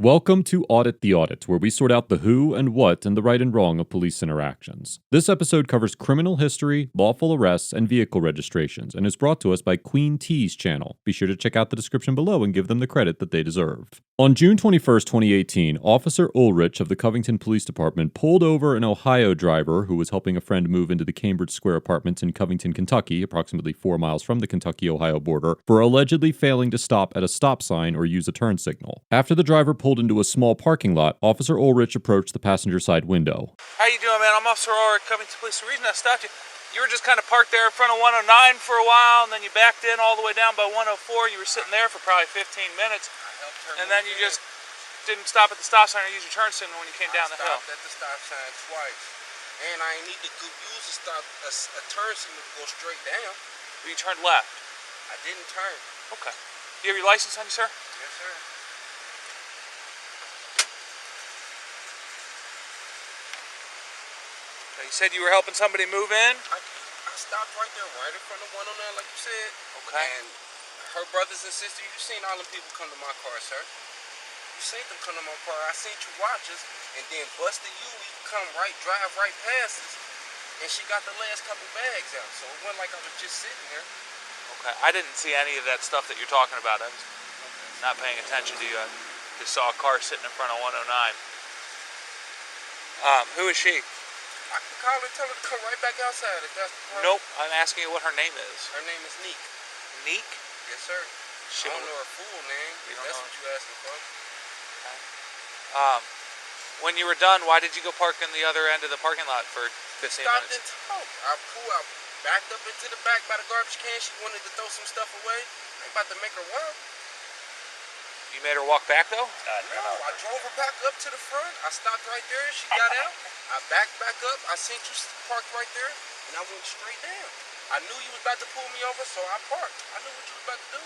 Welcome to Audit the Audit, where we sort out the who and what and the right and wrong of police interactions. This episode covers criminal history, lawful arrests, and vehicle registrations, and is brought to us by Queen T's channel. Be sure to check out the description below and give them the credit that they deserve. On June 21st, 2018, Officer Ullrich of the Covington Police Department pulled over an Ohio driver who was helping a friend move into the Cambridge Square apartments in Covington, Kentucky, approximately 4 miles from the Kentucky-Ohio border, for allegedly failing to stop at a stop sign or use a turn signal. After the driver pulled into a small parking lot, Officer Ullrich approached the passenger side window. How you doing, man? I'm Officer Ullrich, Covington Police. The reason I stopped you were just kind of parked there in front of 109 for a while, and then you backed in all the way down by 104. You were sitting there for probably 15 minutes, and then you just didn't stop at the stop sign or use your turn signal when you came down the hill. I stopped at the stop sign twice, and I need to use a turn signal to go straight down. But you turned left. I didn't turn. Okay. Do you have your license on you, sir? Yes, sir. Okay, you said you were helping somebody move in? I stopped right there, right in front of 109, like you said. Okay. And her brothers and sisters, you've seen all them people come to my car, sir. You seen them come to my car. I seen you watch us, and then busted you come right, drive right past us, and she got the last couple bags out. So it wasn't like I was just sitting there. Okay. I didn't see any of that stuff that you're talking about. I was not paying attention to you. I just saw a car sitting in front of 109. Who is she? I can call her and tell her to come right back outside if that's the problem. Nope. I'm asking you what her name is. Her name is Neek. Neek? Yes, sir. I don't know her full name. You don't That's know? what you asking for. Okay. When you were done, why did you go park in the other end of the parking lot for 15 Stopped minutes? and talked. I backed up into the back by the garbage can. She wanted to throw some stuff away. I ain't about to make her walk. You made her walk back though? No, I drove her back up to the front. I stopped right there. She got out. I backed back up. I seen you parked right there, and I went straight down. I knew you was about to pull me over, so I parked. I knew what you was about to do.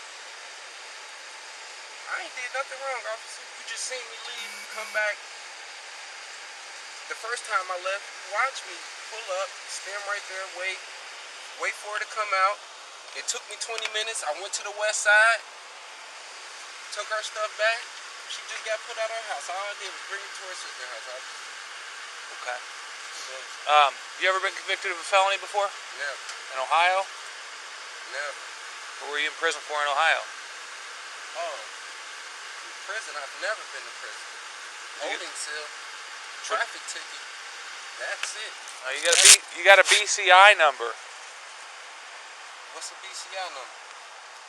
I ain't did nothing wrong, officer. You just seen me leave, come back. The first time I left, you watched me pull up, stand right there, wait for her to come out. It took me 20 minutes. I went to the west side, took her stuff back. She just got put out of her house. All I did was bring her to her sister's house. Okay. You ever been convicted of a felony before? Never. In Ohio? Never. What were you in prison for in Ohio? Oh, in prison? I've never been to prison. Holding cell, traffic ticket. That's it. You got a BCI number. What's a BCI number?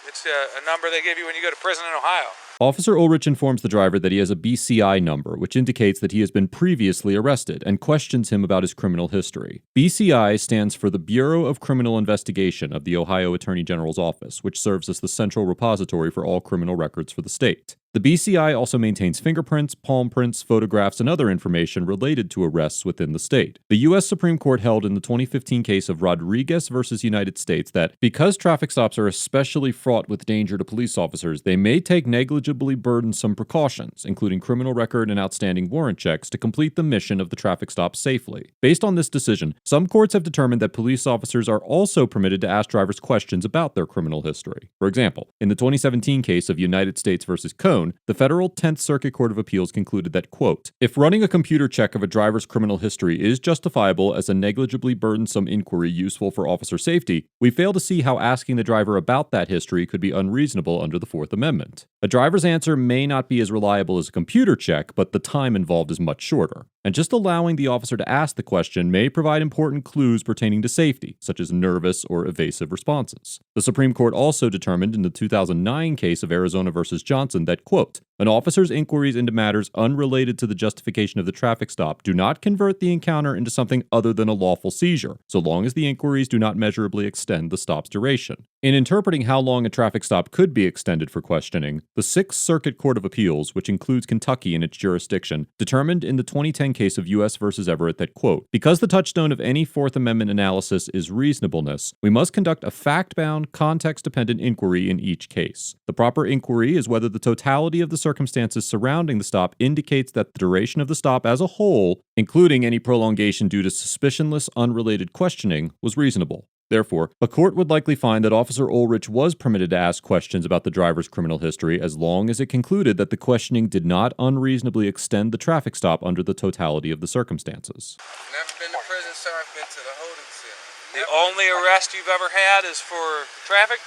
It's a number they give you when you go to prison in Ohio. Officer Ullrich informs the driver that he has a BCI number, which indicates that he has been previously arrested, and questions him about his criminal history. BCI stands for the Bureau of Criminal Investigation of the Ohio Attorney General's Office, which serves as the central repository for all criminal records for the state. The BCI also maintains fingerprints, palm prints, photographs, and other information related to arrests within the state. The U.S. Supreme Court held in the 2015 case of Rodriguez versus United States that because traffic stops are especially fraught with danger to police officers, they may take negligibly burdensome precautions, including criminal record and outstanding warrant checks, to complete the mission of the traffic stop safely. Based on this decision, some courts have determined that police officers are also permitted to ask drivers questions about their criminal history. For example, in the 2017 case of United States versus Cone, the federal 10th Circuit Court of Appeals concluded that, quote, if running a computer check of a driver's criminal history is justifiable as a negligibly burdensome inquiry useful for officer safety, we fail to see how asking the driver about that history could be unreasonable under the Fourth Amendment. A driver's answer may not be as reliable as a computer check, but the time involved is much shorter. And just allowing the officer to ask the question may provide important clues pertaining to safety, such as nervous or evasive responses. The Supreme Court also determined in the 2009 case of Arizona versus Johnson that, quote, an officer's inquiries into matters unrelated to the justification of the traffic stop do not convert the encounter into something other than a lawful seizure, so long as the inquiries do not measurably extend the stop's duration. In interpreting how long a traffic stop could be extended for questioning, the Sixth Circuit Court of Appeals, which includes Kentucky in its jurisdiction, determined in the 2010 case of U.S. versus Everett that, quote, because the touchstone of any Fourth Amendment analysis is reasonableness, we must conduct a fact-bound, context-dependent inquiry in each case. The proper inquiry is whether the totality of the circumstances surrounding the stop indicates that the duration of the stop as a whole, including any prolongation due to suspicionless, unrelated questioning, was reasonable. Therefore, a court would likely find that Officer Ullrich was permitted to ask questions about the driver's criminal history as long as it concluded that the questioning did not unreasonably extend the traffic stop under the totality of the circumstances. Never been to prison, sir. I've been to the holding cell. The only arrest you've ever had is for traffic?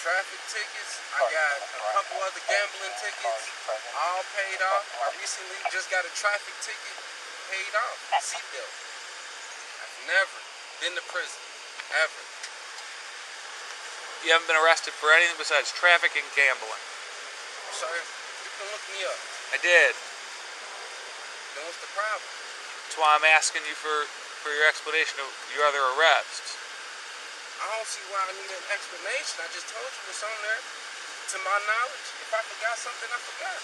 Traffic tickets. I got a couple other gambling tickets, all paid off. I recently just got a traffic ticket paid off. Seatbelt. I've never been to prison. Ever. You haven't been arrested for anything besides traffic and gambling? Sir, you can look me up. I did. Then what's the problem? That's why I'm asking you for your explanation of your other arrests. I don't see why I need an explanation. I just told you what's on there. To my knowledge, if I forgot something, I forgot.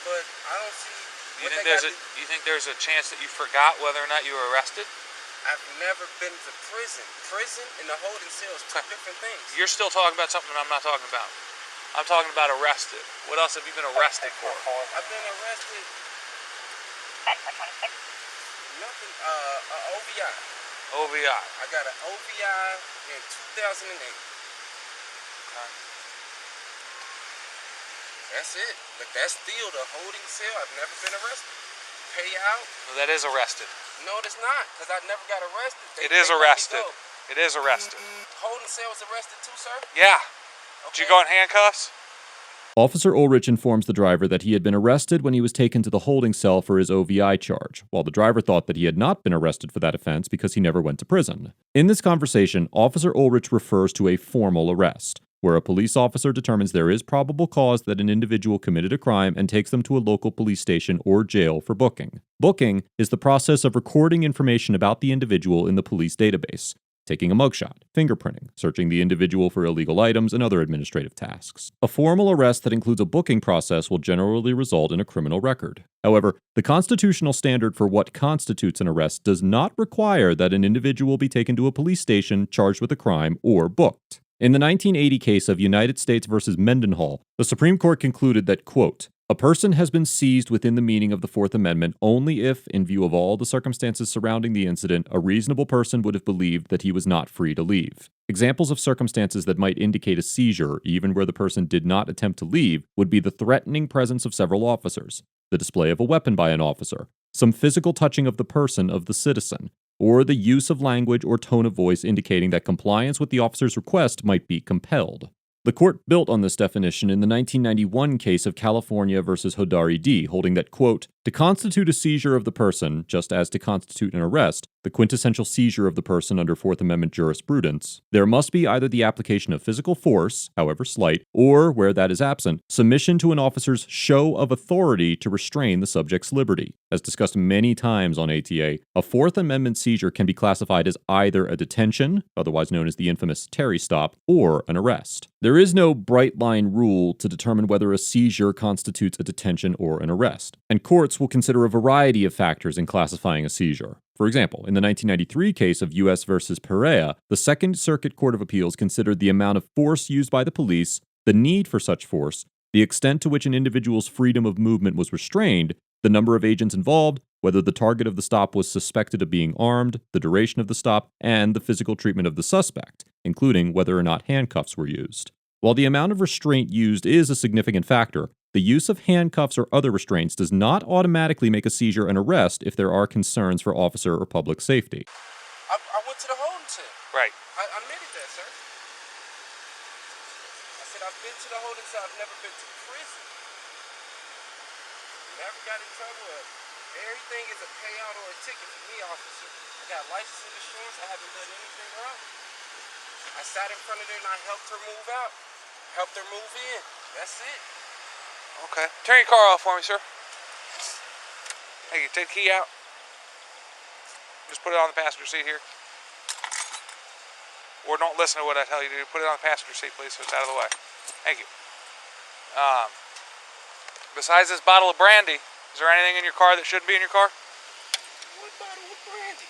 But I don't see. You think there's a chance that you forgot whether or not you were arrested? I've never been to prison. Prison and the holding cell is two different things. You're still talking about something I'm not talking about. I'm talking about arrested. What else have you been arrested for? I've been arrested. Nothing. OVI. OVI. I got an OVI in 2008. Okay. That's it. But that's still the holding cell. I've never been arrested. Payout. Well, that is arrested. No, it's not, because I never got arrested. It is arrested. It is arrested. Holding cell was arrested too, sir? Yeah. Okay. Did you go in handcuffs? Officer Ullrich informs the driver that he had been arrested when he was taken to the holding cell for his OVI charge, while the driver thought that he had not been arrested for that offense because he never went to prison. In this conversation, Officer Ullrich refers to a formal arrest, where a police officer determines there is probable cause that an individual committed a crime and takes them to a local police station or jail for booking. Booking is the process of recording information about the individual in the police database, taking a mugshot, fingerprinting, searching the individual for illegal items, and other administrative tasks. A formal arrest that includes a booking process will generally result in a criminal record. However, the constitutional standard for what constitutes an arrest does not require that an individual be taken to a police station charged with a crime or booked. In the 1980 case of United States v. Mendenhall, the Supreme Court concluded that, quote, a person has been seized within the meaning of the Fourth Amendment only if, in view of all the circumstances surrounding the incident, a reasonable person would have believed that he was not free to leave. Examples of circumstances that might indicate a seizure, even where the person did not attempt to leave, would be the threatening presence of several officers, the display of a weapon by an officer, some physical touching of the person of the citizen, or the use of language or tone of voice indicating that compliance with the officer's request might be compelled. The court built on this definition in the 1991 case of California v. Hodari D., holding that, quote, to constitute a seizure of the person, just as to constitute an arrest, the quintessential seizure of the person under Fourth Amendment jurisprudence, there must be either the application of physical force, however slight, or, where that is absent, submission to an officer's show of authority to restrain the subject's liberty. As discussed many times on ATA, a Fourth Amendment seizure can be classified as either a detention, otherwise known as the infamous Terry stop, or an arrest. There is no bright-line rule to determine whether a seizure constitutes a detention or an arrest, and courts will consider a variety of factors in classifying a seizure. For example, in the 1993 case of U.S. v. Perea, the Second Circuit Court of Appeals considered the amount of force used by the police, the need for such force, the extent to which an individual's freedom of movement was restrained, the number of agents involved, whether the target of the stop was suspected of being armed, the duration of the stop, and the physical treatment of the suspect, including whether or not handcuffs were used. While the amount of restraint used is a significant factor, the use of handcuffs or other restraints does not automatically make a seizure an arrest if there are concerns for officer or public safety. I went to the holding cell. Right. I admitted that, sir. I said I've been to the holding cell. I've never been to prison. Never got in trouble. Everything is a payout or a ticket for me, officer. I got license and insurance. I haven't done anything wrong. I sat in front of her and I helped her move out. Helped her move in. That's it. Okay. Turn your car off for me, sir. Hey, you take the key out. Just put it on the passenger seat here. Or don't listen to what I tell you to do. Put it on the passenger seat, please, so it's out of the way. Thank you. Besides this bottle of brandy, is there anything in your car that shouldn't be in your car? What bottle of brandy?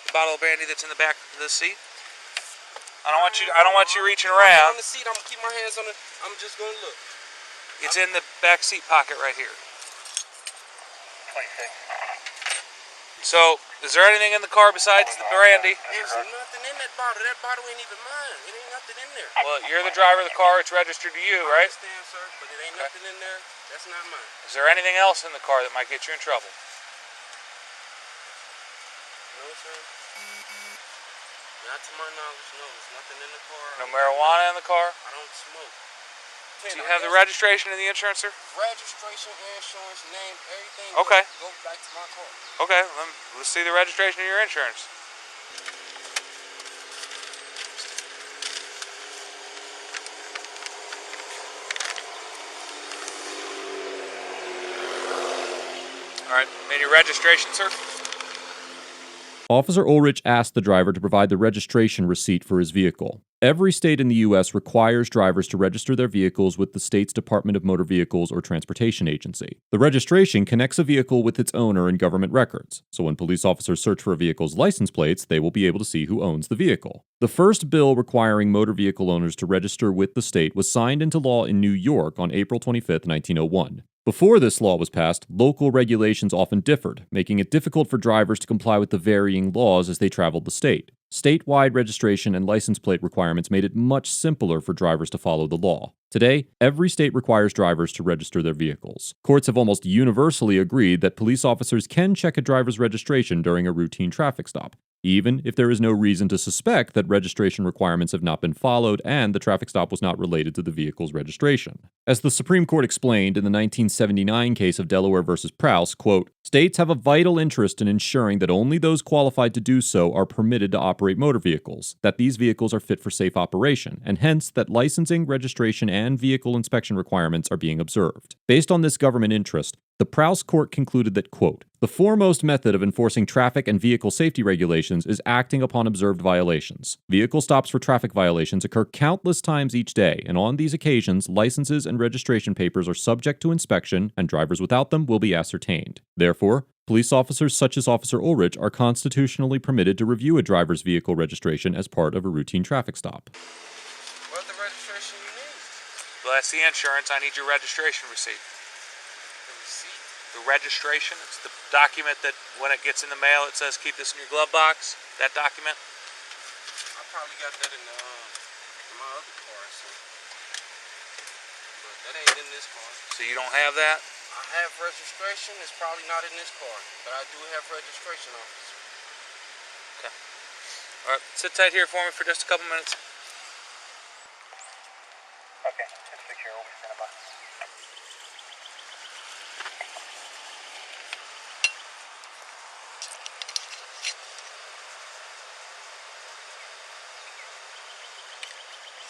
The bottle of brandy that's in the back of the seat. I don't want you reaching around. On the seat, I'm gonna keep my hands on it. I'm just gonna look. It's in the back seat pocket right here. So Is there anything in the car besides the brandy? There's nothing in that bottle. That bottle ain't even mine. It ain't nothing in there. Well, you're the driver of the car. It's registered to you, I right? understand, sir, but it ain't nothing in there. That's not mine. Is there anything else in the car that might get you in trouble? No, sir. Not to my knowledge, no. There's nothing in the car. No marijuana in the car? I don't smoke. Do you have the registration and the insurance, sir? Registration, insurance, name, everything. Okay. Go back to my car. Okay, let's see the registration of your insurance. All right, and your registration, sir? Officer Ullrich asked the driver to provide the registration receipt for his vehicle. Every state in the U.S. requires drivers to register their vehicles with the state's Department of Motor Vehicles or Transportation Agency. The registration connects a vehicle with its owner in government records, so when police officers search for a vehicle's license plates, they will be able to see who owns the vehicle. The first bill requiring motor vehicle owners to register with the state was signed into law in New York on April 25, 1901. Before this law was passed, local regulations often differed, making it difficult for drivers to comply with the varying laws as they traveled the state. Statewide registration and license plate requirements made it much simpler for drivers to follow the law. Today, every state requires drivers to register their vehicles. Courts have almost universally agreed that police officers can check a driver's registration during a routine traffic stop, even if there is no reason to suspect that registration requirements have not been followed and the traffic stop was not related to the vehicle's registration. As the Supreme Court explained in the 1979 case of Delaware v. Prowse, quote, "States have a vital interest in ensuring that only those qualified to do so are permitted to operate motor vehicles, that these vehicles are fit for safe operation, and hence that licensing, registration, and vehicle inspection requirements are being observed." Based on this government interest, the Prowse court concluded that, quote, "The foremost method of enforcing traffic and vehicle safety regulations is acting upon observed violations. Vehicle stops for traffic violations occur countless times each day, and on these occasions, licenses and registration papers are subject to inspection, and drivers without them will be ascertained. Therefore, police officers such as Officer Ullrich are constitutionally permitted to review a driver's vehicle registration as part of a routine traffic stop." What's the registration you need? Well, that's the insurance. I need your registration receipt. The receipt? The registration, it's the document that when it gets in the mail, it says keep this in your glove box. That document. I probably got that in my other car, so. But that ain't in this car. So you don't have that? I have registration. It's probably not in this car, but I do have registration, officer. Okay. All right, sit tight here for me for just a couple minutes. Okay, just secure. We'll be standing by.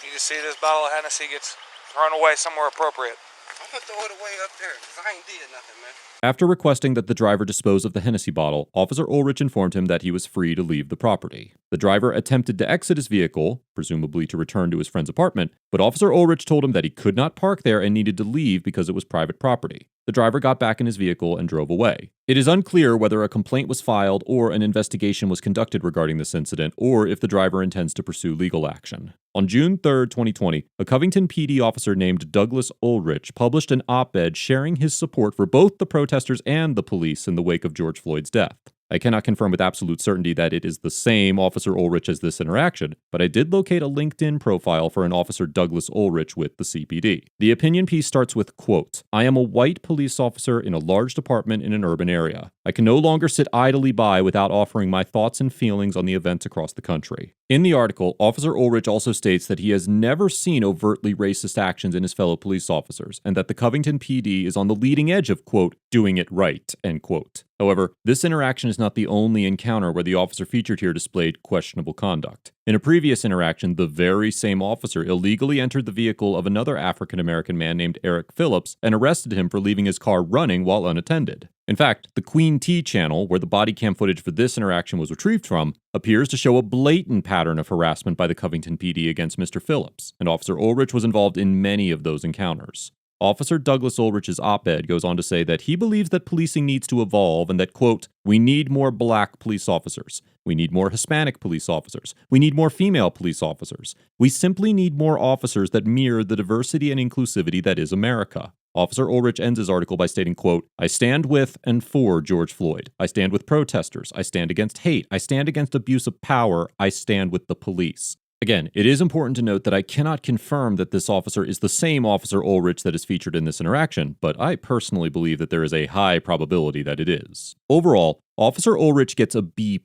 You just see this bottle of Hennessy gets thrown away somewhere appropriate. I'm gonna throw it away up there, because I ain't did nothing, man. After requesting that the driver dispose of the Hennessy bottle, Officer Ullrich informed him that he was free to leave the property. The driver attempted to exit his vehicle, presumably to return to his friend's apartment, but Officer Ullrich told him that he could not park there and needed to leave because it was private property. The driver got back in his vehicle and drove away. It is unclear whether a complaint was filed or an investigation was conducted regarding this incident, or if the driver intends to pursue legal action. On June 3, 2020, a Covington PD officer named Douglas Ullrich published an op-ed sharing his support for both the protesters and the police in the wake of George Floyd's death. I cannot confirm with absolute certainty that it is the same Officer Ullrich as this interaction, but I did locate a LinkedIn profile for an Officer Douglas Ullrich with the CPD. The opinion piece starts with, quote, "I am a white police officer in a large department in an urban area. I can no longer sit idly by without offering my thoughts and feelings on the events across the country." In the article, Officer Ullrich also states that he has never seen overtly racist actions in his fellow police officers, and that the Covington PD is on the leading edge of, quote, "doing it right," end quote. However, this interaction is not the only encounter where the officer featured here displayed questionable conduct. In a previous interaction, the very same officer illegally entered the vehicle of another African-American man named Eric Phillips and arrested him for leaving his car running while unattended. In fact, the Queen T channel, where the body cam footage for this interaction was retrieved from, appears to show a blatant pattern of harassment by the Covington PD against Mr. Phillips, and Officer Ullrich was involved in many of those encounters. Officer Douglas Ullrich's op-ed goes on to say that he believes that policing needs to evolve and that, quote, we need more black police officers. We need more Hispanic police officers. We need more female police officers. We simply need more officers that mirror the diversity and inclusivity that is America. Officer Ullrich ends his article by stating, quote, I stand with and for George Floyd. I stand with protesters. I stand against hate. I stand against abuse of power. I stand with the police. Again, it is important to note that I cannot confirm that this officer is the same Officer Ullrich that is featured in this interaction, but I personally believe that there is a high probability that it is. Overall, Officer Ullrich gets a B+,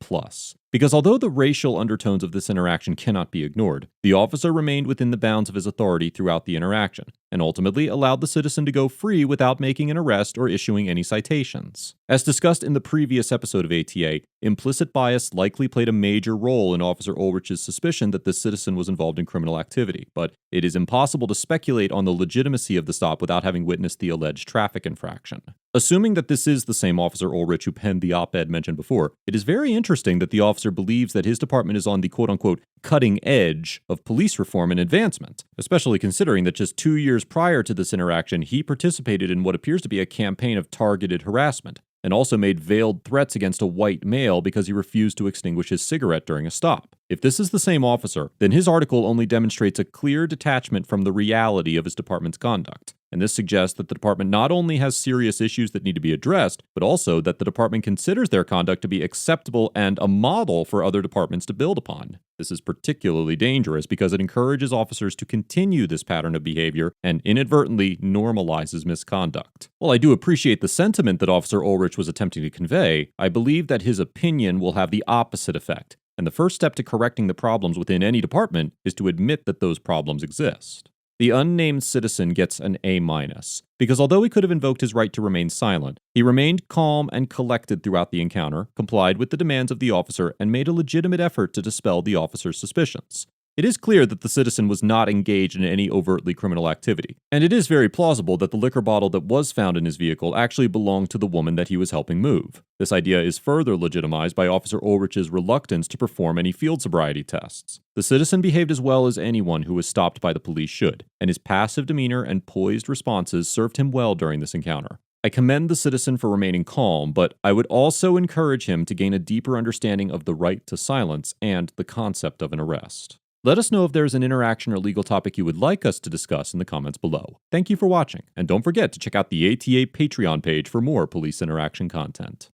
because although the racial undertones of this interaction cannot be ignored, the officer remained within the bounds of his authority throughout the interaction, and ultimately allowed the citizen to go free without making an arrest or issuing any citations. As discussed in the previous episode of ATA, implicit bias likely played a major role in Officer Ullrich's suspicion that this citizen was involved in criminal activity, but it is impossible to speculate on the legitimacy of the stop without having witnessed the alleged traffic infraction. Assuming that this is the same Officer Ullrich who penned the op-ed mentioned before, it is very interesting that the officer believes that his department is on the quote-unquote cutting edge of police reform and advancement, especially considering that just 2 years prior to this interaction, he participated in what appears to be a campaign of targeted harassment, and also made veiled threats against a white male because he refused to extinguish his cigarette during a stop. If this is the same officer, then his article only demonstrates a clear detachment from the reality of his department's conduct. And this suggests that the department not only has serious issues that need to be addressed, but also that the department considers their conduct to be acceptable and a model for other departments to build upon. This is particularly dangerous because it encourages officers to continue this pattern of behavior and inadvertently normalizes misconduct. While I do appreciate the sentiment that Officer Ullrich was attempting to convey, I believe that his opinion will have the opposite effect. And the first step to correcting the problems within any department is to admit that those problems exist. The unnamed citizen gets an A-, because although he could have invoked his right to remain silent, he remained calm and collected throughout the encounter, complied with the demands of the officer, and made a legitimate effort to dispel the officer's suspicions. It is clear that the citizen was not engaged in any overtly criminal activity, and it is very plausible that the liquor bottle that was found in his vehicle actually belonged to the woman that he was helping move. This idea is further legitimized by Officer Ullrich's reluctance to perform any field sobriety tests. The citizen behaved as well as anyone who was stopped by the police should, and his passive demeanor and poised responses served him well during this encounter. I commend the citizen for remaining calm, but I would also encourage him to gain a deeper understanding of the right to silence and the concept of an arrest. Let us know if there is an interaction or legal topic you would like us to discuss in the comments below. Thank you for watching, and don't forget to check out the ATA Patreon page for more police interaction content.